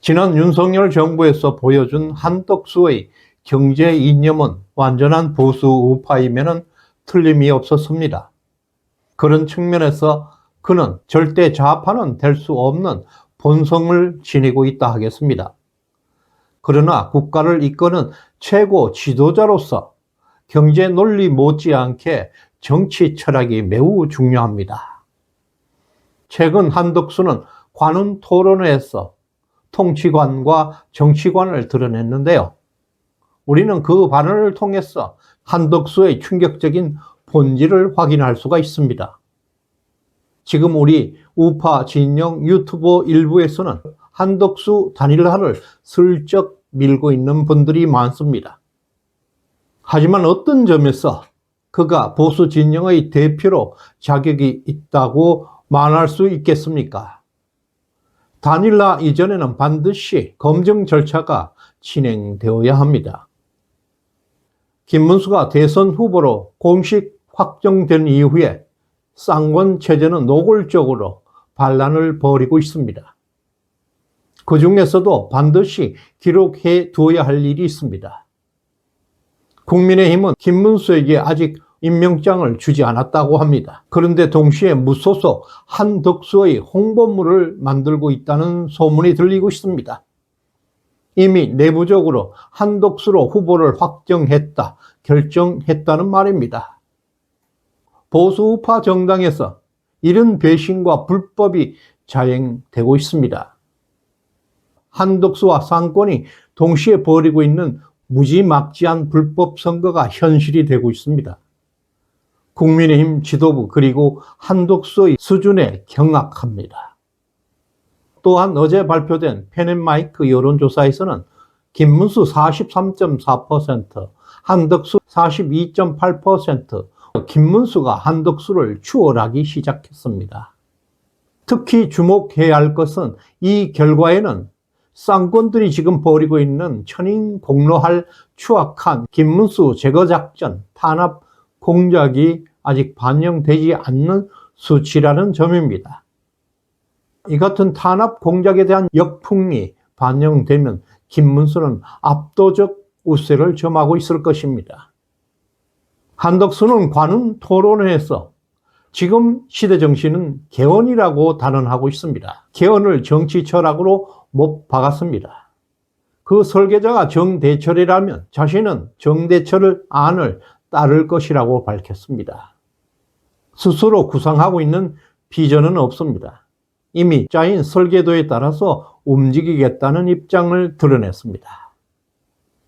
지난 윤석열 정부에서 보여준 한덕수의 경제 이념은 완전한 보수 우파임에는 틀림이 없었습니다. 그런 측면에서 그는 절대 좌파는 될 수 없는 본성을 지니고 있다 하겠습니다. 그러나 국가를 이끄는 최고 지도자로서 경제 논리 못지않게 정치 철학이 매우 중요합니다. 최근 한덕수는 관훈 토론회에서 통치관과 정치관을 드러냈는데요. 우리는 그 발언을 통해서 한덕수의 충격적인 본질을 확인할 수가 있습니다. 지금 우리 우파 진영 유튜버 일부에서는 한덕수 단일화를 슬쩍 밀고 있는 분들이 많습니다. 하지만 어떤 점에서 그가 보수 진영의 대표로 자격이 있다고 말할 수 있겠습니까? 단일화 이전에는 반드시 검증 절차가 진행되어야 합니다. 김문수가 대선 후보로 공식 확정된 이후에 쌍권 체제는 노골적으로 반란을 벌이고 있습니다. 그 중에서도 반드시 기록해 두어야 할 일이 있습니다. 국민의힘은 김문수에게 아직 임명장을 주지 않았다고 합니다. 그런데 동시에 무소속 한덕수의 홍보물을 만들고 있다는 소문이 들리고 있습니다. 이미 내부적으로 한덕수로 후보를 확정했다, 결정했다는 말입니다. 보수우파 정당에서 이런 배신과 불법이 자행되고 있습니다. 한덕수와 쌍권이 동시에 벌이고 있는 무지막지한 불법 선거가 현실이 되고 있습니다. 국민의힘 지도부 그리고 한덕수의 수준에 경악합니다. 또한 어제 발표된 펜앤마이크 여론조사에서는 김문수 43.4%, 한덕수 42.8%, 김문수가 한덕수를 추월하기 시작했습니다. 특히 주목해야 할 것은 이 결과에는 쌍권들이 지금 벌이고 있는 천인공노할 추악한 김문수 제거작전, 탄압 공작이 아직 반영되지 않는 수치라는 점입니다. 이 같은 탄압 공작에 대한 역풍이 반영되면 김문수는 압도적 우세를 점하고 있을 것입니다. 한덕수는 관훈 토론회에서 지금 시대 정신은 개헌이라고 단언하고 있습니다. 개헌을 정치 철학으로 못 박았습니다. 그 설계자가 정대철이라면 자신은 정대철의 안을 따를 것이라고 밝혔습니다. 스스로 구상하고 있는 비전은 없습니다. 이미 짜인 설계도에 따라서 움직이겠다는 입장을 드러냈습니다.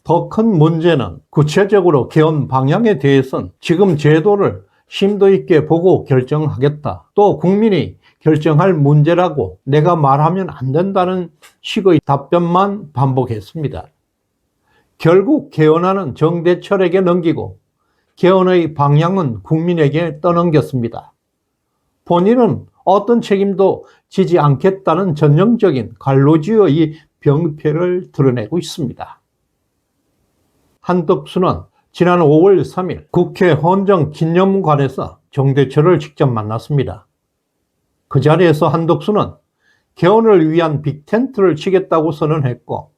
더 큰 문제는 구체적으로 개헌 방향에 대해서는 지금 제도를 심도 있게 보고 결정하겠다. 또 국민이 결정할 문제라고 내가 말하면 안 된다는 식의 답변만 반복했습니다. 결국 개헌안은 정대철에게 넘기고 개헌의 방향은 국민에게 떠넘겼습니다. 본인은 어떤 책임도 지지 않겠다는 전형적인 관료주의의 병폐를 드러내고 있습니다. 한덕수는 지난 5월 3일 국회 헌정기념관에서 정대철을 직접 만났습니다. 그 자리에서 한덕수는 개헌을 위한 빅텐트를 치겠다고 선언했고,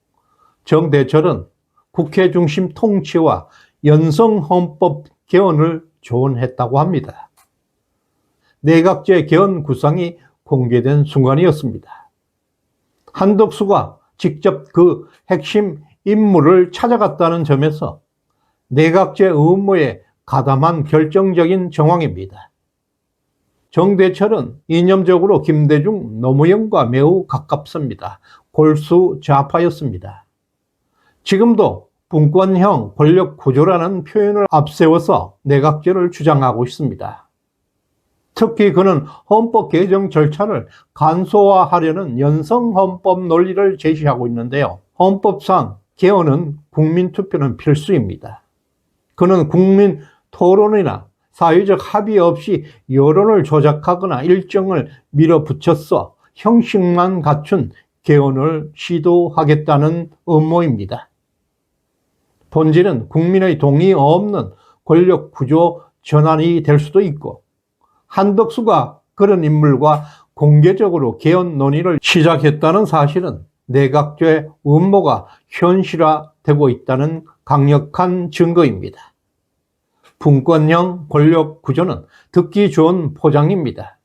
정대철은 국회 중심 통치와 연성헌법 개헌을 조언했다고 합니다. 내각제 개헌 구상이 공개된 순간이었습니다. 한덕수가 직접 그 핵심 인물을 찾아갔다는 점에서 내각제 의무에 가담한 결정적인 정황입니다. 정대철은 이념적으로 김대중, 노무현과 매우 가깝습니다. 골수 좌파였습니다. 지금도 분권형 권력 구조라는 표현을 앞세워서 내각제를 주장하고 있습니다. 특히 그는 헌법 개정 절차를 간소화하려는 연성헌법 논리를 제시하고 있는데요. 헌법상 개헌은 국민투표는 필수입니다. 그는 국민 토론이나 사회적 합의 없이 여론을 조작하거나 일정을 밀어붙여서 형식만 갖춘 개헌을 시도하겠다는 음모입니다. 본질은 국민의 동의 없는 권력 구조 전환이 될 수도 있고, 한덕수가 그런 인물과 공개적으로 개헌 논의를 시작했다는 사실은 내각제 음모가 현실화되고 있다는 강력한 증거입니다. 분권형 권력 구조는 듣기 좋은 포장입니다.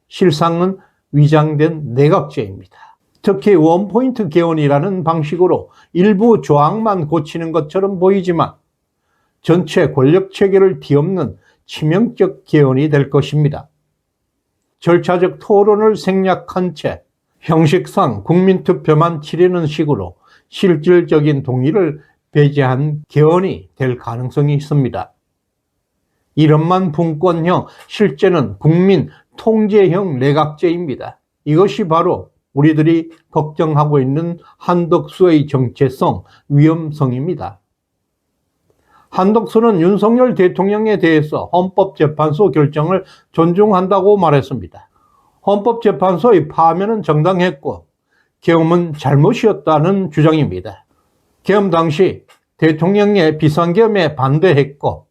실상은 위장된 내각제입니다. 특히 원포인트 개헌이라는 방식으로 일부 조항만 고치는 것처럼 보이지만 전체 권력체계를 뒤엎는 치명적 개헌이 될 것입니다. 절차적 토론을 생략한 채 형식상 국민투표만 치르는 식으로 실질적인 동의를 배제한 개헌이 될 가능성이 있습니다. 이름만 분권형, 실제는 국민 통제형 내각제입니다. 이것이 바로 우리들이 걱정하고 있는 한덕수의 정체성, 위험성입니다. 한덕수는 윤석열 대통령에 대해서 헌법재판소 결정을 존중한다고 말했습니다. 헌법재판소의 파면은 정당했고 계엄은 잘못이었다는 주장입니다. 계엄 당시 대통령의 비상계엄에 반대했고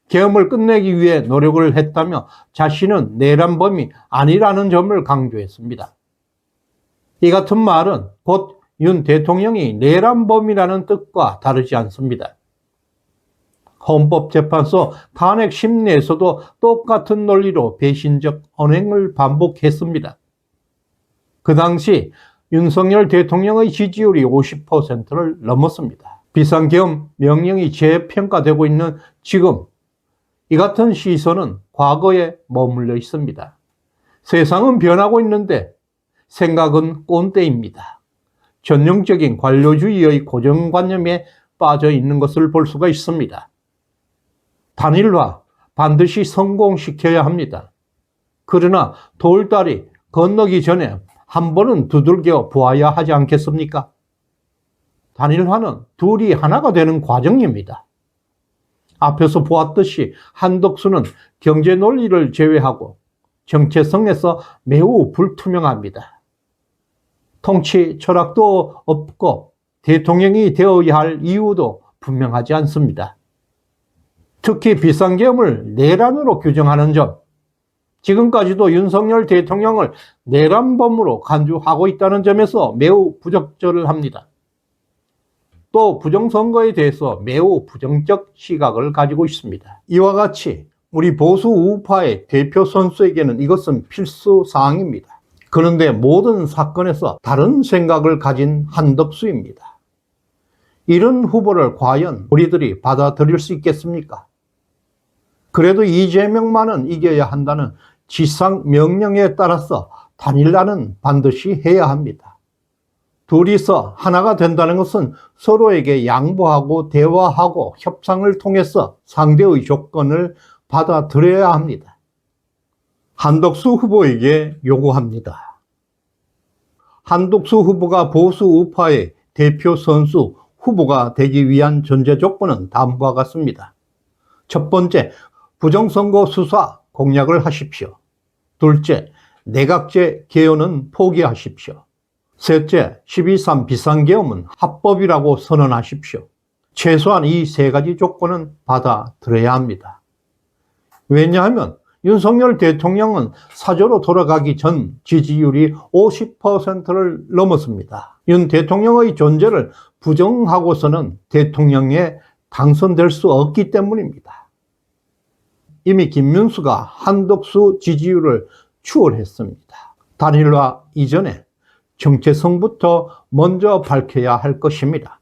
계엄을 끝내기 위해 노력을 했다며 자신은 내란범이 아니라는 점을 강조했습니다. 이 같은 말은 곧 윤 대통령이 내란범이라는 뜻과 다르지 않습니다. 헌법재판소 탄핵 심리에서도 똑같은 논리로 배신적 언행을 반복했습니다. 그 당시 윤석열 대통령의 지지율이 50%를 넘었습니다. 비상계엄 명령이 재평가되고 있는 지금 이 같은 시선은 과거에 머물러 있습니다. 세상은 변하고 있는데 생각은 꼰대입니다. 전형적인 관료주의의 고정관념에 빠져 있는 것을 볼 수가 있습니다. 단일화 반드시 성공시켜야 합니다. 그러나 돌다리 건너기 전에 한 번은 두들겨 보아야 하지 않겠습니까? 단일화는 둘이 하나가 되는 과정입니다. 앞에서 보았듯이 한덕수는 경제 논리를 제외하고 정체성에서 매우 불투명합니다. 통치 철학도 없고 대통령이 되어야 할 이유도 분명하지 않습니다. 특히 비상계엄을 내란으로 규정하는 점, 지금까지도 윤석열 대통령을 내란범으로 간주하고 있다는 점에서 매우 부적절합니다. 또 부정선거에 대해서 매우 부정적 시각을 가지고 있습니다. 이와 같이 우리 보수 우파의 대표 선수에게는 이것은 필수 사항입니다. 그런데 모든 사건에서 다른 생각을 가진 한덕수입니다. 이런 후보를 과연 우리들이 받아들일 수 있겠습니까? 그래도 이재명만은 이겨야 한다는 지상 명령에 따라서 단일화는 반드시 해야 합니다. 둘이서 하나가 된다는 것은 서로에게 양보하고 대화하고 협상을 통해서 상대의 조건을 받아들여야 합니다. 한덕수 후보에게 요구합니다. 한덕수 후보가 보수 우파의 대표 선수 후보가 되기 위한 전제 조건은 다음과 같습니다. 첫 번째, 부정선거 수사 공약을 하십시오. 둘째, 내각제 개헌은 포기하십시오. 셋째, 12.3 비상계엄은 합법이라고 선언하십시오. 최소한 이 세 가지 조건은 받아들여야 합니다. 왜냐하면 윤석열 대통령은 사저로 돌아가기 전 지지율이 50%를 넘었습니다. 윤 대통령의 존재를 부정하고서는 대통령에 당선될 수 없기 때문입니다. 이미 김문수가 한덕수 지지율을 추월했습니다. 단일화 이전에 정체성부터 먼저 밝혀야 할 것입니다.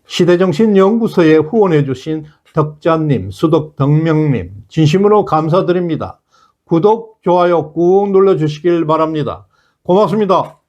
시대정신연구소에 후원해 주신 덕자님, 수덕덕명님 진심으로 감사드립니다. 구독, 좋아요 꾹 눌러주시길 바랍니다. 고맙습니다.